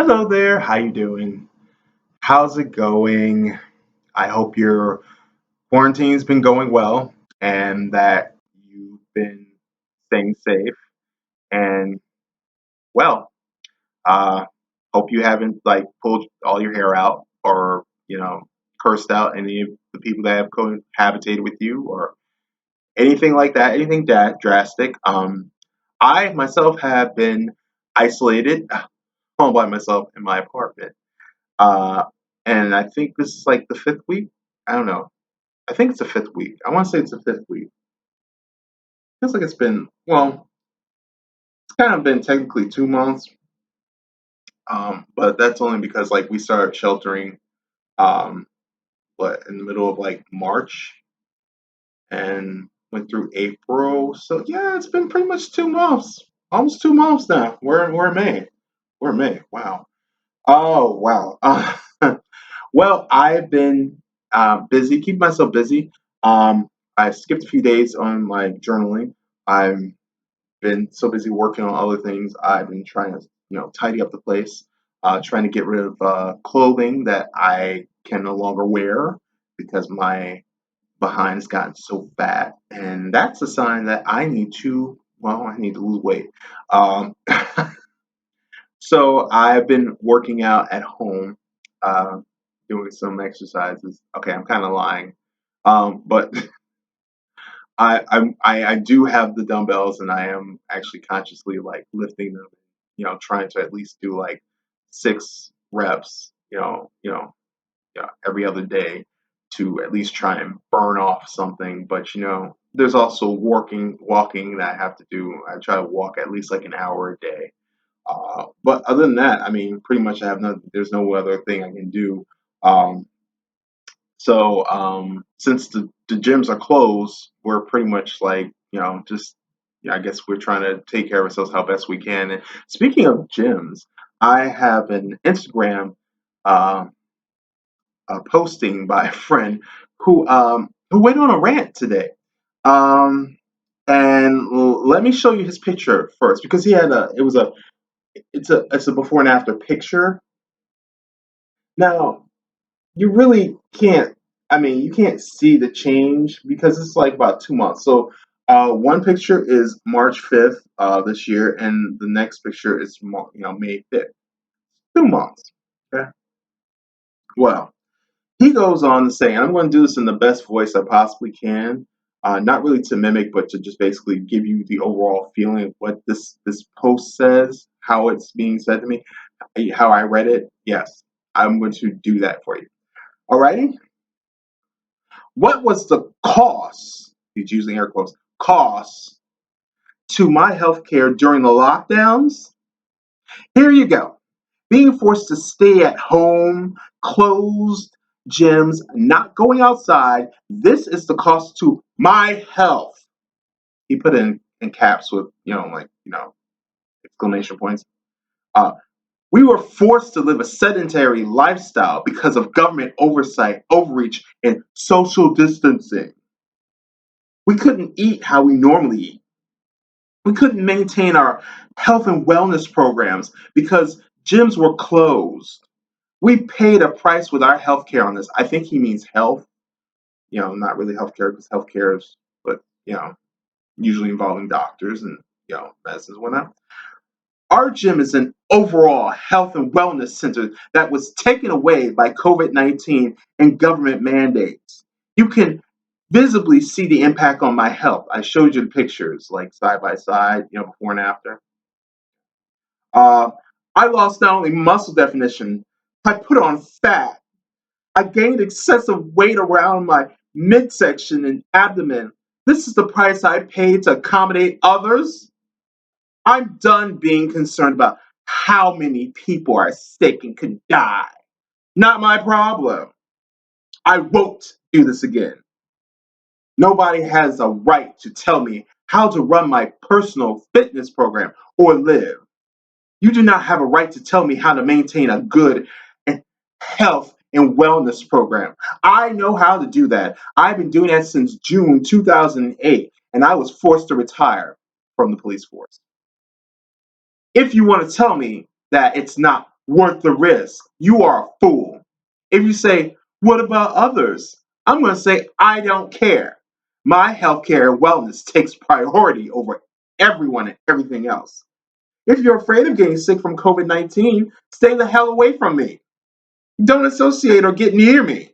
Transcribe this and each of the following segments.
Hello there. How you doing? How's it going? I hope your quarantine's been going well and that you've been staying safe and well. Uh, hope you haven't like pulled all your hair out or cursed out any of the people that have cohabitated with you or anything like that. Anything that drastic. I myself have been isolated home by myself in my apartment. Uh, and I think this is like the fifth week. I don't know. I think it's the fifth week. I want to say it's the fifth week. Feels like it's been it's kind of been technically 2 months, but that's only because like we started sheltering, um, in the middle of like March and went through April. So yeah, it's been pretty much 2 months, almost 2 months now. We're in May. We're in May. Wow. Oh wow. Well, I've been busy, keeping myself busy. I skipped a few days on like journaling. I've been so busy working on other things. I've been trying to, tidy up the place, trying to get rid of clothing that I can no longer wear because my behind has gotten so fat, and that's a sign that I need to lose weight. Um, So I've been working out at home, uh, doing some exercises. Okay, I'm kind of lying, but I do have the dumbbells, and I am actually consciously like lifting them. Trying to at least do like 6 reps. Every other day to at least try and burn off something. But there's also walking that I have to do. I try to walk at least like an hour a day. But other than that, I mean, pretty much I have no. There's no other thing I can do. Um, since the gyms are closed, we're pretty much like just I guess we're trying to take care of ourselves how best we can. And speaking of gyms, I have an Instagram uh, posting by a friend who went on a rant today. Um, let me show you his picture first because he had a it was a it's a before and after picture. Now, you really can't I mean, you can't see the change because it's like about 2 months. So, one picture is March 5th this year, and the next picture is May 5th. 2 months. Okay. Well, he goes on to say, and I'm going to do this in the best voice I possibly can, not really to mimic, but to just basically give you the overall feeling of what this post says, how it's being said to me, how I read it. Yes, I'm going to do that for you. Alrighty. What was the cost? He's using air quotes. Cost to my healthcare during the lockdowns. Here you go. Being forced to stay at home, closed gyms, not going outside. This is the cost to my health. He put it in caps with, exclamation points. Uh, we were forced to live a sedentary lifestyle because of government oversight, overreach, and social distancing. We couldn't eat how we normally eat. We couldn't maintain our health and wellness programs because gyms were closed. We paid a price with our healthcare on this. I think he means health, not really healthcare because healthcare is, but usually involving doctors and medicines and whatnot. Our gym is an overall health and wellness center that was taken away by COVID-19 and government mandates. You can visibly see the impact on my health. I showed you the pictures, like side by side, before and after. Uh, I lost not only muscle definition, I put on fat. I gained excessive weight around my midsection and abdomen. This is the price I paid to accommodate others. I'm done being concerned about how many people are sick and could die. Not my problem. I won't do this again. Nobody has a right to tell me how to run my personal fitness program or live. You do not have a right to tell me how to maintain a good health and wellness program. I know how to do that. I've been doing that since June 2008, and I was forced to retire from the police force. If you want to tell me that it's not worth the risk. You are a fool. If you say, what about others? I'm going to say, I don't care. My healthcare and wellness takes priority over everyone and everything else. If you're afraid of getting sick from COVID 19, stay the hell away from me. Don't associate or get near me.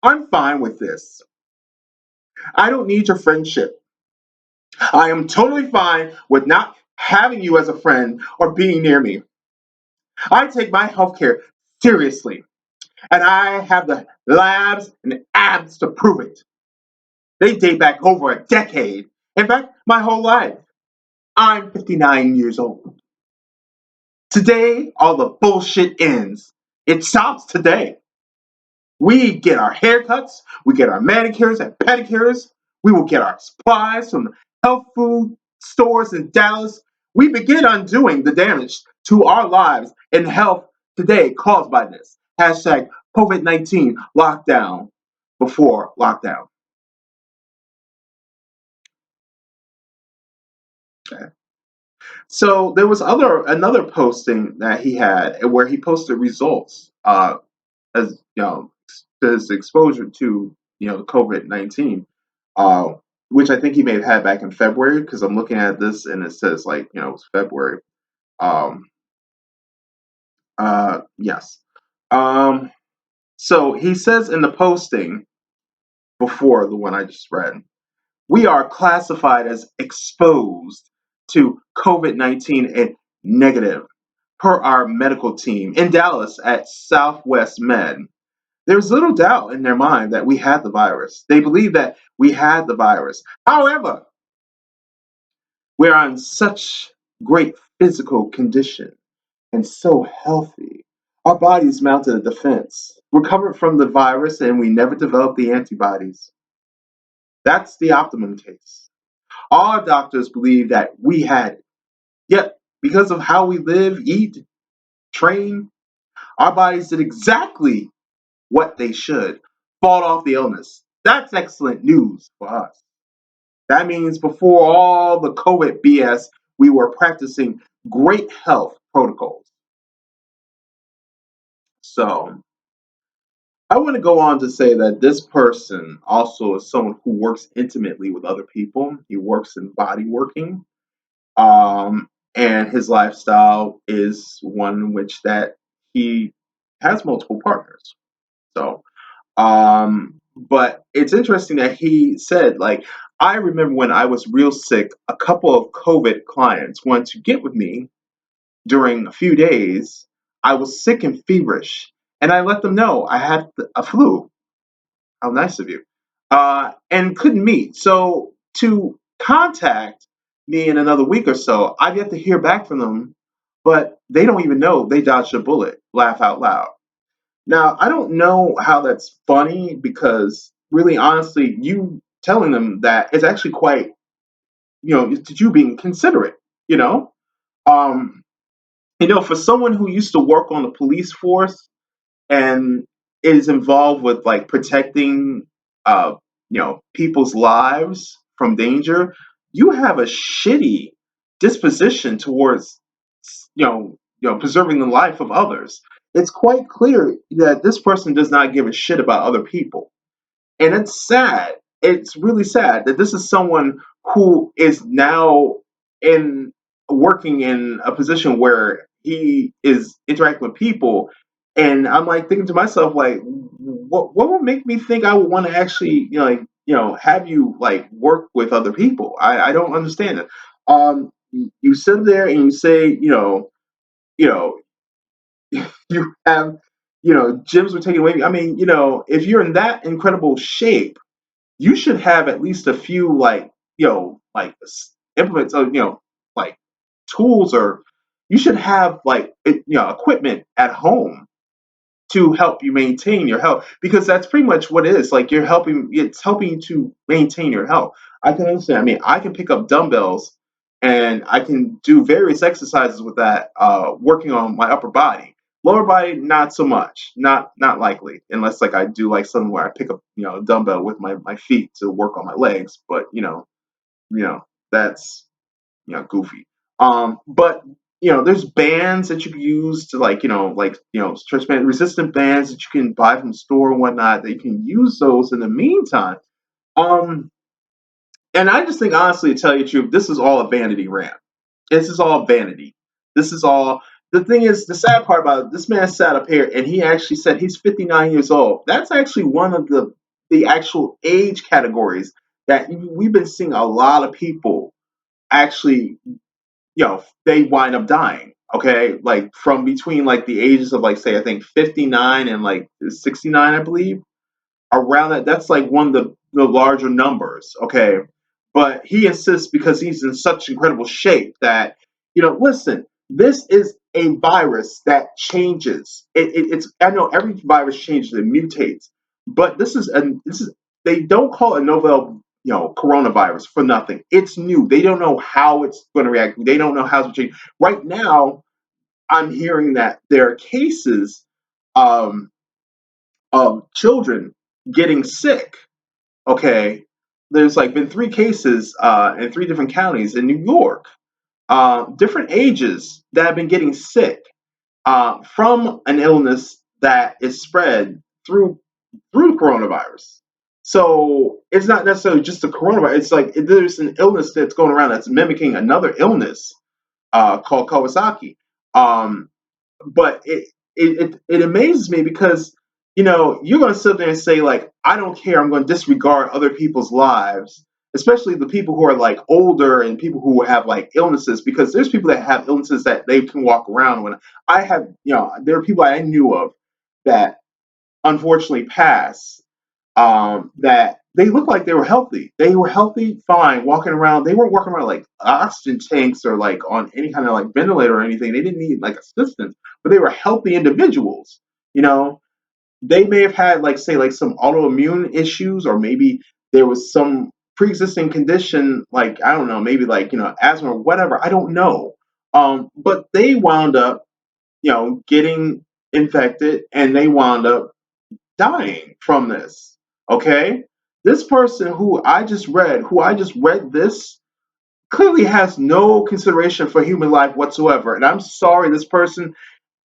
I'm fine with this. I don't need your friendship. I am totally fine with not having you as a friend or being near me. I take my healthcare seriously, and I have the labs and abs to prove it. They date back over a decade. In fact, my whole life. I'm 59 years old. Today, all the bullshit ends. It stops today. We get our haircuts, we get our manicures and pedicures, we will get our supplies from health food stores in Dallas. We begin undoing the damage to our lives and health today caused by this. Hashtag COVID-19 lockdown before lockdown. Okay. So there was another posting that he had where he posted results as his exposure to the COVID-19, uh, which I think he may have had back in February because I'm looking at this and it says like it was February. Um, yes. Um, so he says in the posting before the one I just read, we are classified as exposed to COVID-19 and negative per our medical team in Dallas at Southwest Med. There's little doubt in their mind that we had the virus. They believe that we had the virus. However, we're in such great physical condition and so healthy. Our bodies mounted a defense, recovered from the virus, and we never developed the antibodies. That's the optimum case. All our doctors believe that we had it. Yet, because of how we live, eat, train, our bodies did exactly what they should, fought off the illness. That's excellent news for us. That means before all the COVID BS, we were practicing great health protocols. So I want to go on to say that this person also is someone who works intimately with other people. He works in body working, and his lifestyle is one in which that he has multiple partners. So but it's interesting that he said, like, I remember when I was real sick, a couple of COVID clients wanted to get with me during a few days. I was sick and feverish, and I let them know I had a flu. How nice of you. And couldn't meet. So to contact me in another week or so, I've yet to hear back from them, but they don't even know they dodged a bullet. Laugh out loud. Now, I don't know how that's funny because really honestly, you telling them that is actually quite, it's you being considerate, you know? Um, for someone who used to work on the police force and is involved with like protecting uh, people's lives from danger, you have a shitty disposition towards preserving the life of others. It's quite clear that this person does not give a shit about other people. And it's sad. It's really sad that this is someone who is now in working in a position where he is interacting with people. And I'm like thinking to myself, like, what would make me think I would want to actually, have you like work with other people? I don't understand it. You sit there and you say, you know, you have, gyms were taken away. I mean, if you're in that incredible shape, you should have at least a few like implements of like tools, or you should have like equipment at home to help you maintain your health, because that's pretty much what it is. Like it's helping you to maintain your health. I can understand. I mean, I can pick up dumbbells and I can do various exercises with that, working on my upper body. Lower body, not so much. Not likely, unless like I do like something where I pick up a dumbbell with my feet to work on my legs. But that's goofy. But there's bands that you can use to stretch band resistant bands that you can buy from the store and whatnot. That you can use those in the meantime. Um, and I just think honestly, to tell you the truth, this is all a vanity rant. This is all vanity. This is all. The thing is, the sad part about it, this man sat up here and he actually said he's 59 years old. That's actually one of the actual age categories that we've been seeing a lot of people actually, they wind up dying. Okay, like from between like the ages of like say I think 59 and like 69, I believe around that. That's like one of the larger numbers. Okay, but he insists because he's in such incredible shape that listen, this is a virus that changes. It's I know every virus changes and mutates, but this is they don't call it a novel coronavirus for nothing. It's new. They don't know how it's going to react. They don't know how it's going to change. Right now, I'm hearing that there are cases um, of children getting sick. Okay, there's like been three cases in three different counties in New York, different ages that have been getting sick from an illness that is spread through the coronavirus. So it's not necessarily just the coronavirus. It's like there's an illness that's going around that's mimicking another illness called Kawasaki. Um, but it amazes me because you're going to sit there and say like I don't care, I'm going to disregard other people's lives, especially the people who are like older and people who have like illnesses, because there's people that have illnesses that they can walk around. When I have there are people I knew of that unfortunately passed, that they looked like they were healthy. They were healthy, fine, walking around. They weren't walking around like oxygen tanks or like on any kind of like ventilator or anything. They didn't need like assistance, but they were healthy individuals. You know, they may have had like say like some autoimmune issues, or maybe there was some pre-existing condition, like I don't know, maybe like asthma or whatever. I don't know. But they wound up getting infected, and they wound up dying from this. Okay? This person who I just read this, clearly has no consideration for human life whatsoever. And I'm sorry, this person,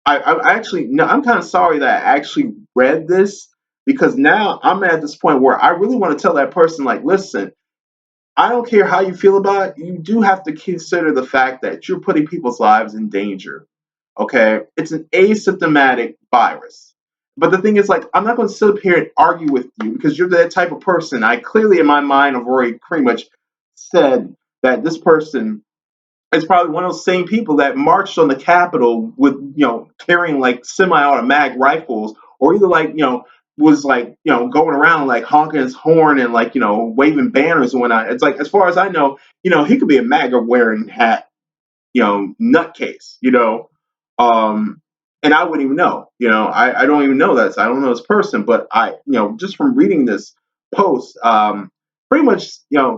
I actually, no, I'm kind of sorry that I actually read this, because now I'm at this point where I really want to tell that person, like, listen, I don't care how you feel about it. You do have to consider the fact that you're putting people's lives in danger. Okay? It's an asymptomatic virus. But the thing is, like, I'm not going to sit up here and argue with you because you're that type of person. I clearly, in my mind, have already pretty much said that this person is probably one of those same people that marched on the Capitol with, carrying like semi-automatic rifles, or either like, was like, going around like honking his horn and like, waving banners and whatnot. It's like, as far as I know, he could be a MAGA wearing hat, nutcase, um, and I wouldn't even know, I don't even know that. I don't know this person, but just from reading this post, pretty much,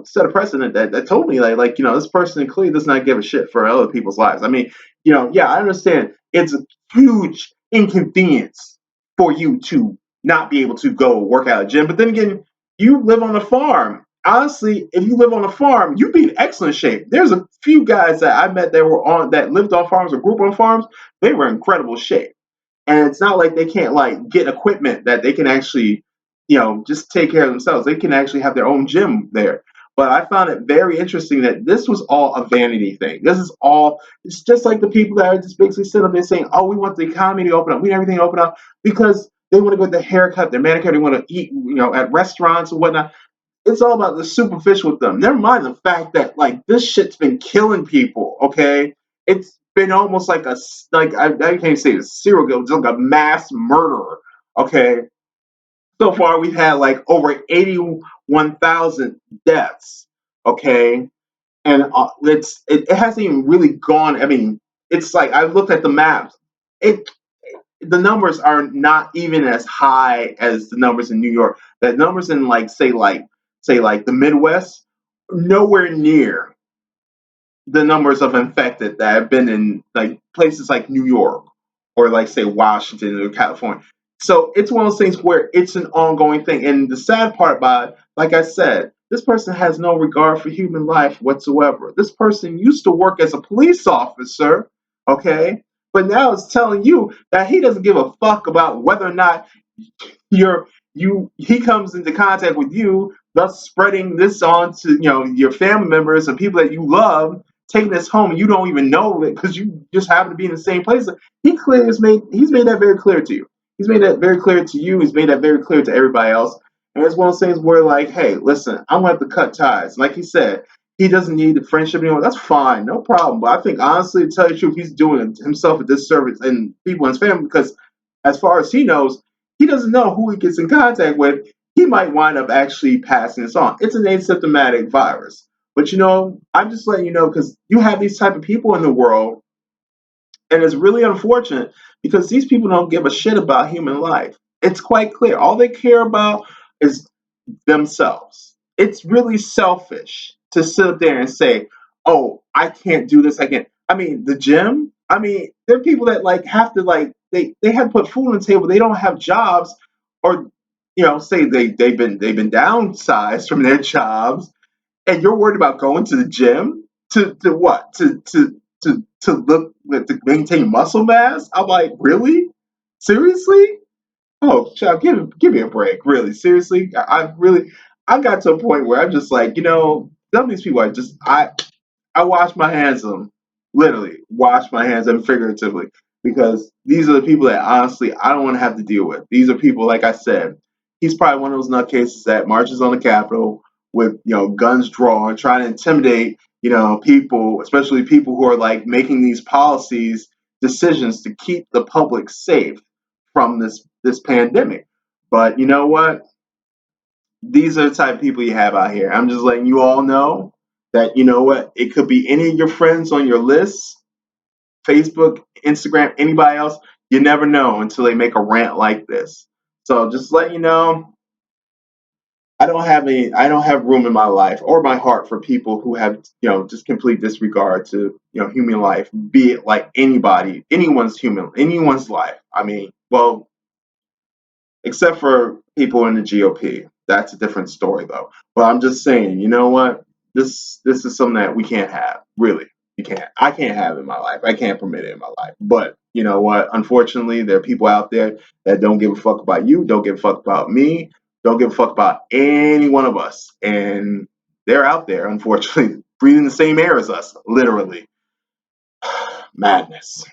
set a precedent that told me this person clearly does not give a shit for other people's lives. I mean, yeah, I understand it's a huge inconvenience for you to not be able to go work out at a gym, but then again, you live on a farm. Honestly, if you live on a farm, you'd be in excellent shape. There's a few guys that I met that lived on farms or grew up on farms. They were in incredible shape, and it's not like they can't like get equipment that they can actually, just take care of themselves. They can actually have their own gym there. But I found it very interesting that this was all a vanity thing. This is all, it's just like the people that are just basically sitting up there saying, oh, we want the economy to open up, we need everything to open up, because they want to go get their haircut, their manicure, they want to eat, at restaurants and whatnot. It's all about the superficial with them. Never mind the fact that like this shit's been killing people. Okay, it's been almost like I can't say a serial killer, it's like a mass murderer. Okay, so far we've had like over 81,000 deaths. Okay, and it hasn't even really gone. I mean, it's like I looked at the maps. It the numbers are not even as high as the numbers in New York. The numbers in like the Midwest, nowhere near the numbers of infected that have been in like places like New York or like say Washington or California. So it's one of those things where it's an ongoing thing. And the sad part about it, like I said, this person has no regard for human life whatsoever. This person used to work as a police officer. Okay? But now it's telling you that he doesn't give a fuck about whether or not you're he comes into contact with you, thus spreading this on to your family members and people that you love, taking this home and you don't even know it because you just happen to be in the same place. He's made that very clear to you. He's made that very clear to you. He's made that very clear to everybody else. And it's one of those things where like, hey, listen, I'm gonna have to cut ties. Like he said, he doesn't need the friendship anymore. That's fine, no problem. But I think honestly, to tell you the truth, he's doing himself a disservice and people in his family because as far as he knows, he doesn't know who he gets in contact with. He might wind up actually passing this on. It's an asymptomatic virus. But I'm just letting you know because you have these type of people in the world, and it's really unfortunate because these people don't give a shit about human life. It's quite clear. All they care about is themselves. It's really selfish to sit up there and say, "Oh, I can't do this. I can't." I mean, the gym. I mean, there are people that like have to like they have to put food on the table. They don't have jobs, or say they've been downsized from their jobs, and you're worried about going to the gym to what to maintain muscle mass. I'm like, really, seriously? Oh, child, give me a break. Really, seriously, I got to a point where I'm just like, some of these people I wash my hands of them, literally wash my hands of them figuratively, because these are the people that honestly I don't want to have to deal with. These are people, like I said, he's probably one of those nutcases that marches on the Capitol with guns drawn, trying to intimidate people, especially people who are like making these policies decisions to keep the public safe from this pandemic. But you know what? These are the type of people you have out here. I'm just letting you all know that what? It could be any of your friends on your list, Facebook, Instagram, anybody else. You never know until they make a rant like this. So just let you know, I don't have room in my life or my heart for people who have, just complete disregard to, human life, be it like anyone's life. I mean, well, except for people in the GOP. That's a different story, though. But I'm just saying, you know what? This is something that we can't have. Really, we can't. I can't have in my life. I can't permit it in my life. But you know what? Unfortunately, there are people out there that don't give a fuck about you, don't give a fuck about me, don't give a fuck about any one of us, and they're out there, unfortunately, breathing the same air as us, literally. Madness.